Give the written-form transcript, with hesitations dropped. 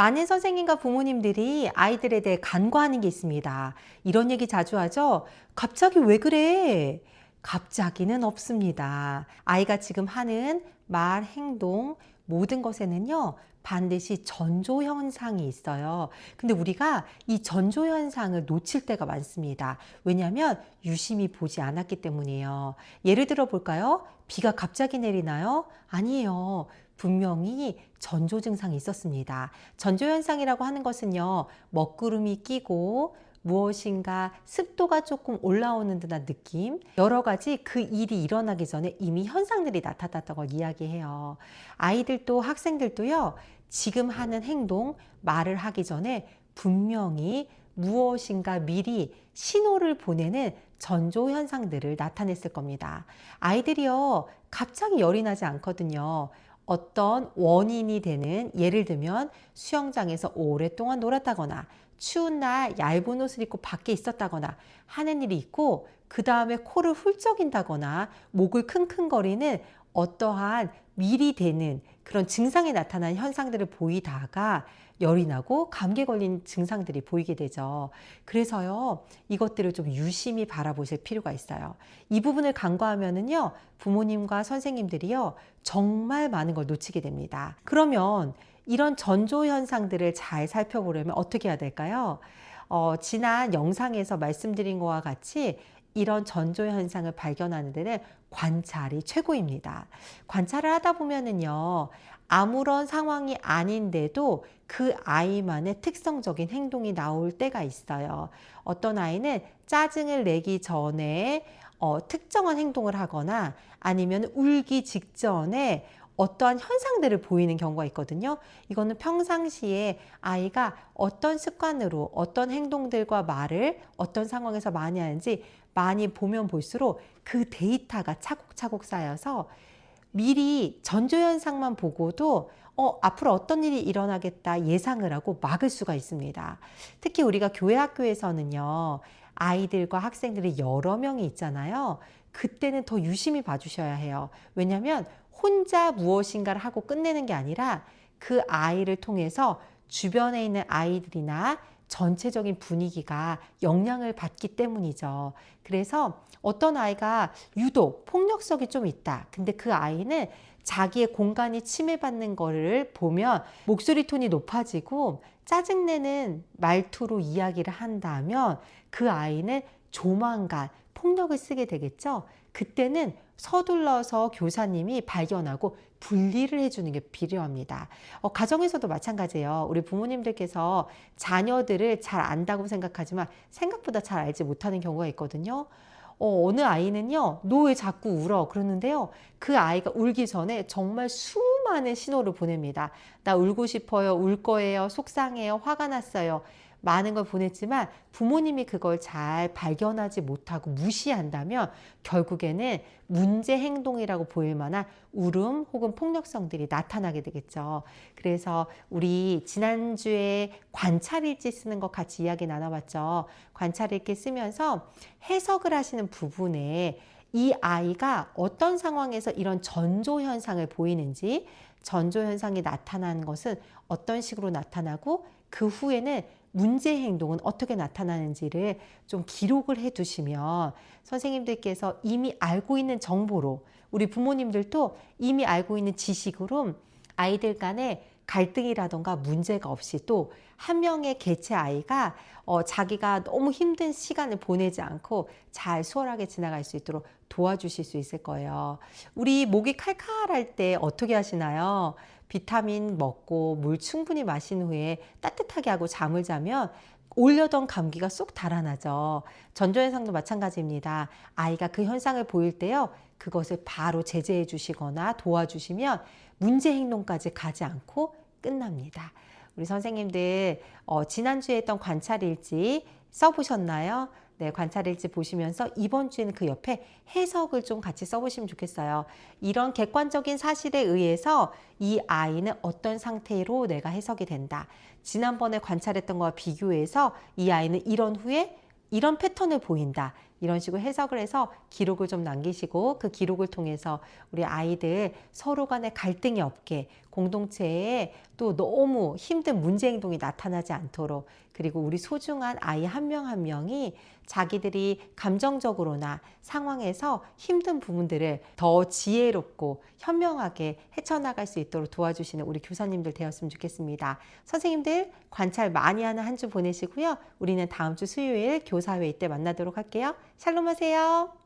많은 선생님과 부모님들이 아이들에 대해 간과하는 게 있습니다. 이런 얘기 자주 하죠? 갑자기 왜 그래? 갑자기는 없습니다. 아이가 지금 하는 말, 행동, 모든 것에는요, 반드시 전조 현상이 있어요. 근데 우리가 이 전조 현상을 놓칠 때가 많습니다. 왜냐하면 유심히 보지 않았기 때문이에요. 예를 들어 볼까요? 비가 갑자기 내리나요? 아니에요. 분명히 전조 증상이 있었습니다. 전조 현상이라고 하는 것은요, 먹구름이 끼고 무엇인가 습도가 조금 올라오는 듯한 느낌, 여러 가지 그 일이 일어나기 전에 이미 현상들이 나타났다고 걸 이야기해요. 아이들도 학생들도요, 지금 하는 행동, 말을 하기 전에 분명히 무엇인가 미리 신호를 보내는 전조 현상들을 나타냈을 겁니다. 아이들이요, 갑자기 열이 나지 않거든요. 어떤 원인이 되는, 예를 들면 수영장에서 오랫동안 놀았다거나 추운 날 얇은 옷을 입고 밖에 있었다거나 하는 일이 있고, 그 다음에 코를 훌쩍인다거나 목을 킁킁거리는 어떠한 미리 되는 그런 증상이 나타나는 현상들을 보이다가 열이 나고 감기에 걸린 증상들이 보이게 되죠. 그래서요, 이것들을 좀 유심히 바라보실 필요가 있어요. 이 부분을 간과하면은요, 부모님과 선생님들이요, 정말 많은 걸 놓치게 됩니다. 그러면 이런 전조 현상들을 잘 살펴보려면 어떻게 해야 될까요? 지난 영상에서 말씀드린 것과 같이 이런 전조 현상을 발견하는 데는 관찰이 최고입니다. 관찰을 하다 보면은요, 아무런 상황이 아닌데도 그 아이만의 특성적인 행동이 나올 때가 있어요. 어떤 아이는 짜증을 내기 전에 특정한 행동을 하거나 아니면 울기 직전에 어떠한 현상들을 보이는 경우가 있거든요. 이거는 평상시에 아이가 어떤 습관으로 어떤 행동들과 말을 어떤 상황에서 많이 하는지 많이 보면 볼수록 그 데이터가 차곡차곡 쌓여서 미리 전조현상만 보고도 앞으로 어떤 일이 일어나겠다 예상을 하고 막을 수가 있습니다. 특히 우리가 교회 학교에서는요, 아이들과 학생들이 여러 명이 있잖아요. 그때는 더 유심히 봐주셔야 해요. 왜냐하면 혼자 무엇인가를 하고 끝내는 게 아니라 그 아이를 통해서 주변에 있는 아이들이나 전체적인 분위기가 영향을 받기 때문이죠. 그래서 어떤 아이가 유독 폭력성이 좀 있다. 근데 그 아이는 자기의 공간이 침해받는 거를 보면 목소리 톤이 높아지고 짜증내는 말투로 이야기를 한다면 그 아이는 조만간 폭력을 쓰게 되겠죠. 그때는 서둘러서 교사님이 발견하고 분리를 해주는 게 필요합니다. 가정에서도 마찬가지예요. 우리 부모님들께서 자녀들을 잘 안다고 생각하지만 생각보다 잘 알지 못하는 경우가 있거든요. 어느 아이는요, 너 왜 자꾸 울어? 그러는데요, 그 아이가 울기 전에 정말 수많은 신호를 보냅니다. 나 울고 싶어요, 울 거예요, 속상해요, 화가 났어요. 많은 걸 보냈지만 부모님이 그걸 잘 발견하지 못하고 무시한다면 결국에는 문제 행동이라고 보일 만한 울음 혹은 폭력성들이 나타나게 되겠죠. 그래서 우리 지난주에 관찰일지 쓰는 것 같이 이야기 나눠봤죠. 관찰일기 쓰면서 해석을 하시는 부분에 이 아이가 어떤 상황에서 이런 전조 현상을 보이는지, 전조 현상이 나타나는 것은 어떤 식으로 나타나고 그 후에는 문제 행동은 어떻게 나타나는지를 좀 기록을 해 두시면 선생님들께서 이미 알고 있는 정보로, 우리 부모님들도 이미 알고 있는 지식으로 아이들 간에 갈등이라던가 문제가 없이 또 한 명의 개체 아이가 자기가 너무 힘든 시간을 보내지 않고 잘 수월하게 지나갈 수 있도록 도와주실 수 있을 거예요. 우리 목이 칼칼할 때 어떻게 하시나요? 비타민 먹고 물 충분히 마신 후에 따뜻하게 하고 잠을 자면 올려던 감기가 쏙 달아나죠. 전조현상도 마찬가지입니다. 아이가 그 현상을 보일 때요, 그것을 바로 제재해 주시거나 도와주시면 문제 행동까지 가지 않고 끝납니다. 우리 선생님들 지난주에 했던 관찰일지 써보셨나요? 네, 관찰일지 보시면서 이번 주에는 그 옆에 해석을 좀 같이 써보시면 좋겠어요. 이런 객관적인 사실에 의해서 이 아이는 어떤 상태로 내가 해석이 된다. 지난번에 관찰했던 것과 비교해서 이 아이는 이런 후에 이런 패턴을 보인다. 이런 식으로 해석을 해서 기록을 좀 남기시고 그 기록을 통해서 우리 아이들 서로 간에 갈등이 없게 공동체에 또 너무 힘든 문제 행동이 나타나지 않도록 그리고 우리 소중한 아이 한 명 한 명이 자기들이 감정적으로나 상황에서 힘든 부분들을 더 지혜롭고 현명하게 헤쳐나갈 수 있도록 도와주시는 우리 교사님들 되었으면 좋겠습니다. 선생님들 관찰 많이 하는 한 주 보내시고요. 우리는 다음 주 수요일 교사회의 때 만나도록 할게요. 샬롬 하세요.